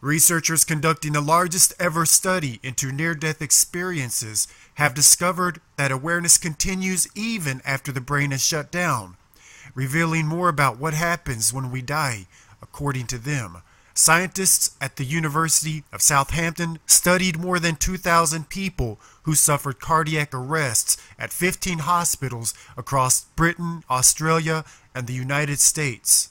Researchers conducting the largest ever study into near-death experiences have discovered that awareness continues even after the brain is shut down, revealing more about what happens when we die, according to them. Scientists at the University of Southampton studied more than 2,000 people who suffered cardiac arrests at 15 hospitals across Britain, Australia, and the United States.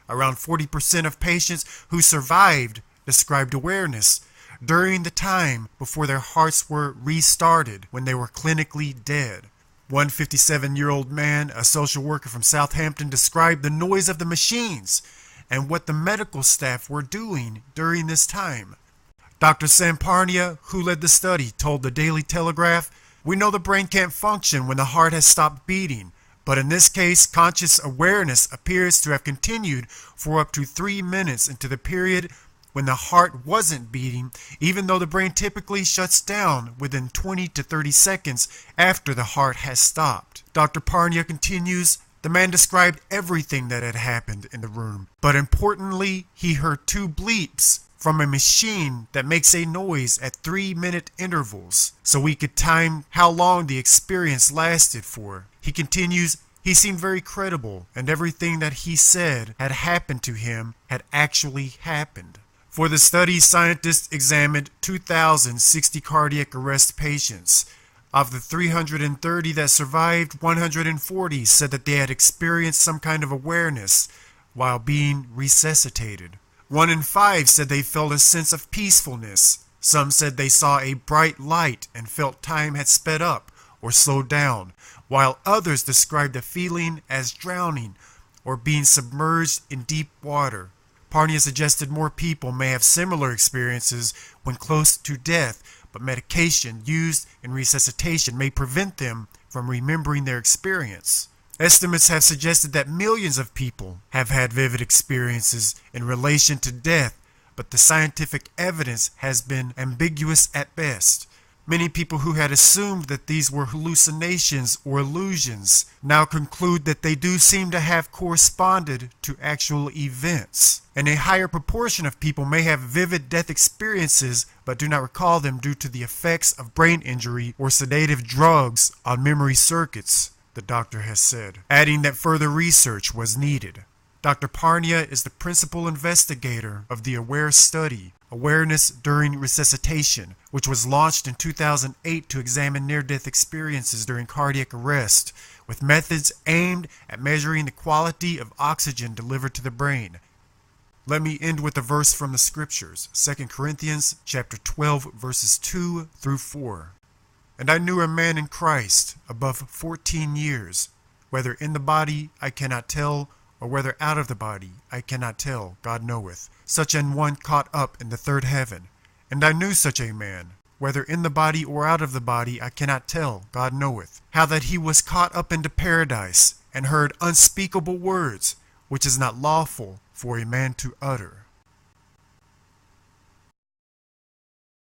Around 40% of patients who survived described awareness during the time before their hearts were restarted when they were clinically dead. One 57-year-old man, a social worker from Southampton, described the noise of the machines and what the medical staff were doing during this time. Dr. Samparnia, who led the study, told the Daily Telegraph, "We know the brain can't function when the heart has stopped beating, but in this case, conscious awareness appears to have continued for up to 3 minutes into the period when the heart wasn't beating, even though the brain typically shuts down within 20 to 30 seconds after the heart has stopped." Dr. Parnia continues, "The man described everything that had happened in the room, but importantly, he heard 2 bleeps from a machine that makes a noise at 3-minute intervals, so we could time how long the experience lasted for." He continues, "He seemed very credible, and everything that he said had happened to him had actually happened." For the study, scientists examined 2,060 cardiac arrest patients. Of the 330 that survived, 140 said that they had experienced some kind of awareness while being resuscitated. 1 in 5 said they felt a sense of peacefulness. Some said they saw a bright light and felt time had sped up or slowed down, while others described the feeling as drowning or being submerged in deep water. Parnia suggested more people may have similar experiences when close to death, but medication used in resuscitation may prevent them from remembering their experience. Estimates have suggested that millions of people have had vivid experiences in relation to death, but the scientific evidence has been ambiguous at best. Many people who had assumed that these were hallucinations or illusions now conclude that they do seem to have corresponded to actual events. And a higher proportion of people may have vivid death experiences but do not recall them due to the effects of brain injury or sedative drugs on memory circuits, the doctor has said, adding that further research was needed. Dr. Parnia is the principal investigator of the AWARE study, Awareness During Resuscitation, which was launched in 2008 to examine near-death experiences during cardiac arrest, with methods aimed at measuring the quality of oxygen delivered to the brain. Let me end with a verse from the scriptures, 2 Corinthians chapter 12, verses 2 through 4. "And I knew a man in Christ above 14 years, whether in the body I cannot tell, or whether out of the body I cannot tell, God knoweth, such an one caught up in the third heaven. And I knew such a man, whether in the body or out of the body I cannot tell, God knoweth, how that he was caught up into paradise, and heard unspeakable words, which is not lawful for a man to utter."